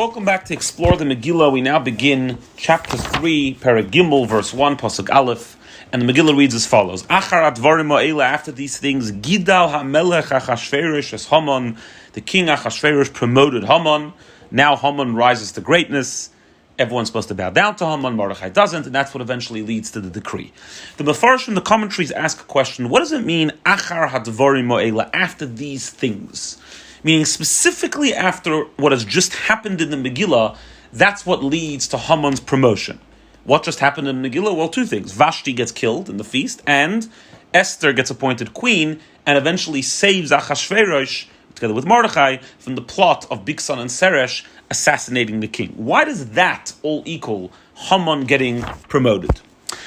Welcome back to Explore the Megillah. We now begin chapter 3, Perek Gimel, verse 1, Pasuk Aleph. And the Megillah reads as follows. Achar advarim ha'ela, after these things, Gidal ha'melech Achashverosh as Haman, the king Achashverosh promoted Haman. Now Haman rises to greatness. Everyone's supposed to bow down to Haman, Mordechai doesn't, and that's what eventually leads to the decree. The Mefarshim, the commentaries ask a question, what does it mean, Achar hadvarim ha'ela, after these things? Meaning specifically after what has just happened in the Megillah, that's what leads to Haman's promotion. What just happened in the Megillah? Well, two things. Vashti gets killed in the feast, and Esther gets appointed queen, and eventually saves Achashverosh, together with Mordechai, from the plot of Bigsan and Seresh assassinating the king. Why does that all equal Haman getting promoted?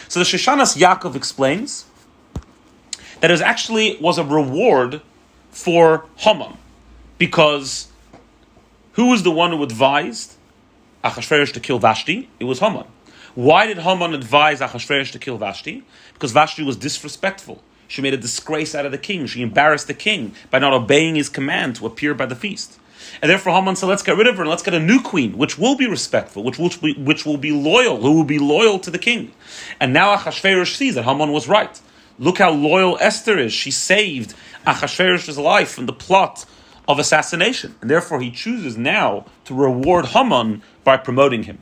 So the Shoshanas Yaakov explains that it was a reward for Haman. Because who was the one who advised Achashverosh to kill Vashti? It was Haman. Why did Haman advise Achashverosh to kill Vashti? Because Vashti was disrespectful. She made a disgrace out of the king. She embarrassed the king by not obeying his command to appear by the feast. And therefore Haman said, let's get rid of her and let's get a new queen, which will be respectful, which will be loyal, who will be loyal to the king. And now Achashverosh sees that Haman was right. Look how loyal Esther is. She saved Achashverosh's life from the plot of assassination, and therefore he chooses now to reward Haman by promoting him.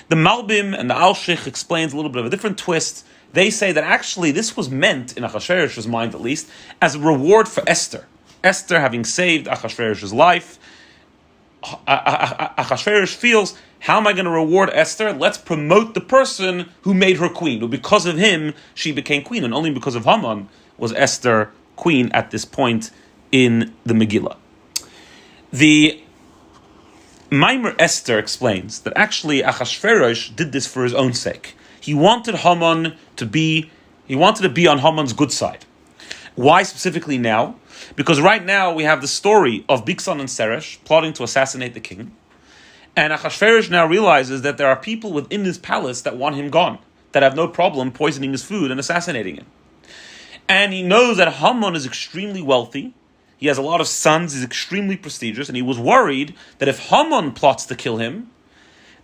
The Malbim and the Alshich explains a little bit of a different twist. They say that actually this was meant, in Achashverosh's mind at least, as a reward for Esther. Esther having saved Achashverosh's life, Achashverosh feels, how am I going to reward Esther? Let's promote the person who made her queen, who because of him she became queen, and only because of Haman was Esther queen at this point in the Megillah. The Maimer Esther explains that actually Achashverosh did this for his own sake. He wanted to be on Haman's good side. Why specifically now? Because right now we have the story of Bigsan and Seresh plotting to assassinate the king. And Achashverosh now realizes that there are people within his palace that want him gone, that have no problem poisoning his food and assassinating him. And he knows that Haman is extremely wealthy. He has a lot of sons, he's extremely prestigious, and he was worried that if Haman plots to kill him,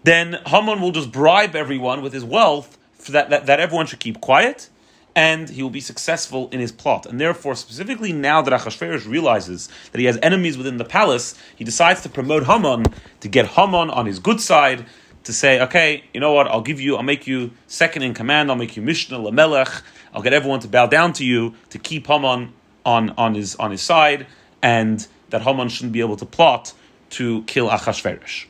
then Haman will just bribe everyone with his wealth for that everyone should keep quiet, and he will be successful in his plot. And therefore, specifically now that Achashverosh realizes that he has enemies within the palace, he decides to promote Haman, to get Haman on his good side, to say, okay, you know what, I'll make you second in command, I'll make you Mishnah, Lamelech, I'll get everyone to bow down to you, to keep Haman on his side, and that Haman shouldn't be able to plot to kill Achashverosh.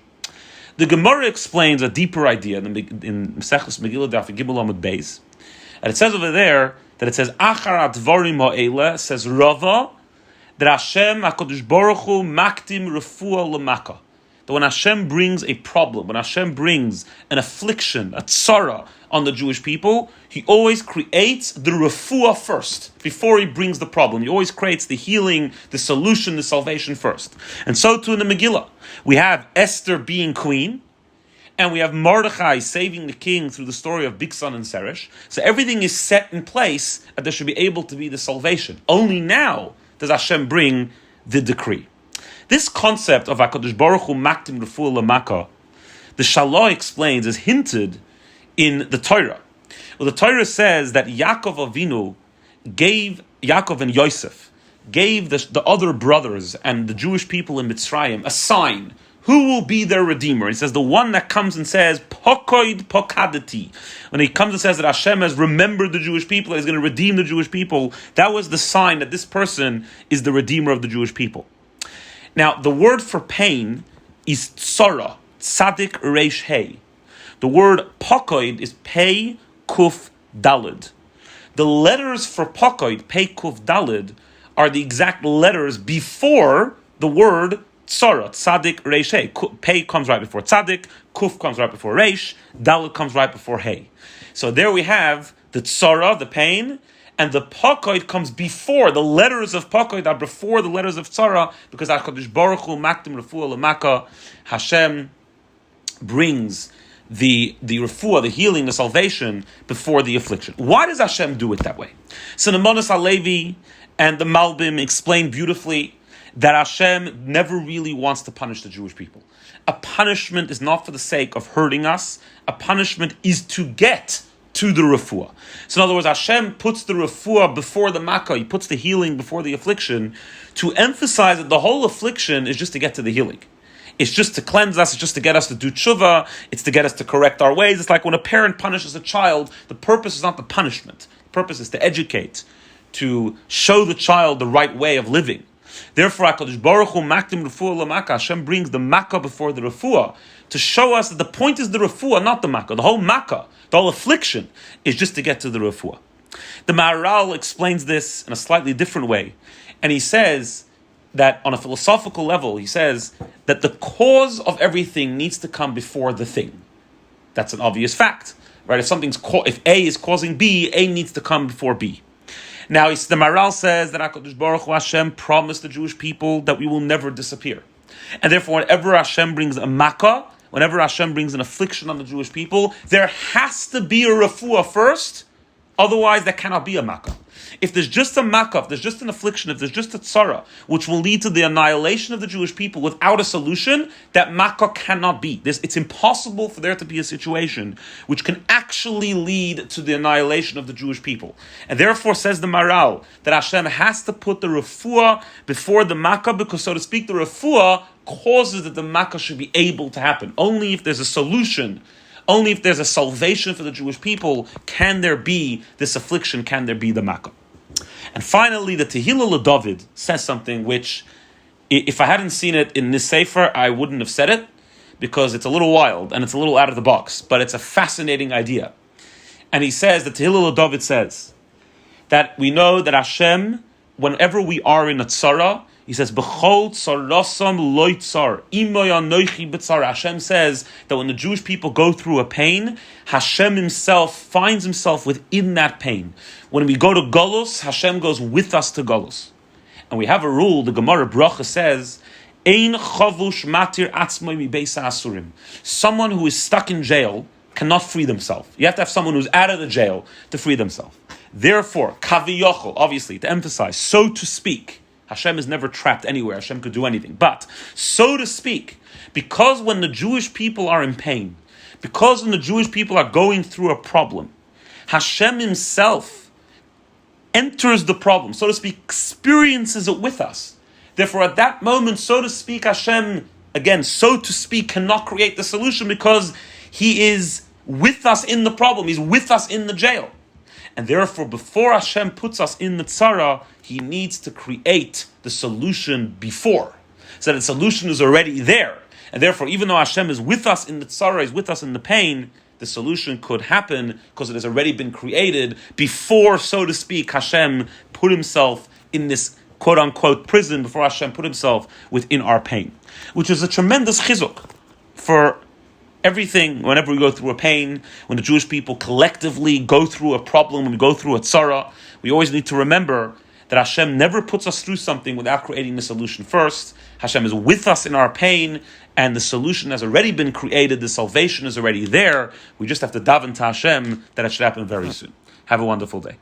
The Gemara explains a deeper idea in Mesechus Megillah Daf Gimel Amud Beis, and it says over there that it says Achar Advarim Ha'ela, says Rava, that Hashem HaKadosh Baruch Hu maktim refuah l'maka. That when Hashem brings a problem, when Hashem brings an affliction, a tzara on the Jewish people, He always creates the refuah first, before He brings the problem. He always creates the healing, the solution, the salvation first. And so too in the Megillah. We have Esther being queen, and we have Mordechai saving the king through the story of Bigsan and Seresh. So everything is set in place that there should be able to be the salvation. Only now does Hashem bring the decree. This concept of HaKadosh Baruch Hu maktim refuah l'maka, the Shalah explains, is hinted in the Torah. Well, the Torah says that Yaakov and Yosef gave the other brothers and the Jewish people in Mitzrayim a sign. Who will be their redeemer? He says the one that comes and says, Pokoid Pokadati. When he comes and says that Hashem has remembered the Jewish people, he's going to redeem the Jewish people, that was the sign that this person is the redeemer of the Jewish people. Now, the word for pain is tzara, tzadik reish hey. The word pokoid is pei kuf dalid. The letters for pokoid, pei kuf dalid, are the exact letters before the word tzara, tzadik reish hey. Pei comes right before tzadik, kuf comes right before reish, dalid comes right before hey. So there we have the tzara, the pain, and the Pakoid comes before. The letters of Pakoid are before the letters of Tzara, because HaKadosh Baruch Hu maktim refuah l'maka. Hashem brings the refuah, the healing, the salvation before the affliction. Why does Hashem do it that way? So the Rabbi Levi and the Malbim explain beautifully that Hashem never really wants to punish the Jewish people. A punishment is not for the sake of hurting us. A punishment is to get to the refuah. So in other words, Hashem puts the refuah before the makkah. He puts the healing before the affliction to emphasize that the whole affliction is just to get to the healing. It's just to cleanse us. It's just to get us to do tshuva. It's to get us to correct our ways. It's like when a parent punishes a child, the purpose is not the punishment. The purpose is to educate, to show the child the right way of living. Therefore, HaKadosh Baruch Hu makdim refuah l'makkah. Hashem brings the makkah before the refuah to show us that the point is the refuah, not the makkah. The whole makkah, the whole affliction, is just to get to the refuah. The Maharal explains this in a slightly different way, and he says that on a philosophical level, he says that the cause of everything needs to come before the thing. That's an obvious fact, right? If A is causing B, A needs to come before B. Now, the Maharal says that HaKadosh Baruch Hu Hashem promised the Jewish people that we will never disappear. And therefore, whenever Hashem brings a makkah, whenever Hashem brings an affliction on the Jewish people, there has to be a refuah first, otherwise there cannot be a makkah. If there's just a makkah, if there's just an affliction, if there's just a tzara, which will lead to the annihilation of the Jewish people without a solution, that makkah cannot be. It's impossible for there to be a situation which can actually lead to the annihilation of the Jewish people. And therefore, says the Maharal, that Hashem has to put the refuah before the makkah, because, so to speak, the refuah causes that the makkah should be able to happen. Only if there's a solution, only if there's a salvation for the Jewish people, can there be this affliction, can there be the makkah. And finally, the Tehillah LeDavid says something which, if I hadn't seen it in this sefer, I wouldn't have said it, because it's a little wild and it's a little out of the box, but it's a fascinating idea. And he says, the Tehillah LeDavid says, that we know that Hashem, whenever we are in a tzara, he says, B'chol tzarasam lo tzar, imoy anochi b'tzar. Hashem says that when the Jewish people go through a pain, Hashem himself finds himself within that pain. When we go to Golus, Hashem goes with us to Golus. And we have a rule, the Gemara Bracha says, Ein chavush matir atzmoi mi beis ha'asurim. Someone who is stuck in jail cannot free themselves. You have to have someone who's out of the jail to free themselves. Therefore, kaviyochel, obviously, to emphasize, so to speak, Hashem is never trapped anywhere. Hashem could do anything. But, so to speak, because when the Jewish people are in pain, because when the Jewish people are going through a problem, Hashem himself enters the problem, so to speak, experiences it with us. Therefore, at that moment, so to speak, Hashem, again, so to speak, cannot create the solution because he is with us in the problem. He's with us in the jail. And therefore, before Hashem puts us in the tzara, he needs to create the solution before. So that the solution is already there. And therefore, even though Hashem is with us in the tzara, he's with us in the pain, the solution could happen because it has already been created before, so to speak, Hashem put himself in this quote-unquote prison, before Hashem put himself within our pain. Which is a tremendous chizuk for everything, whenever we go through a pain, when the Jewish people collectively go through a problem, when we go through a tzara, we always need to remember that Hashem never puts us through something without creating the solution first. Hashem is with us in our pain, and the solution has already been created, the salvation is already there. We just have to daven to Hashem that it should happen very soon. Have a wonderful day.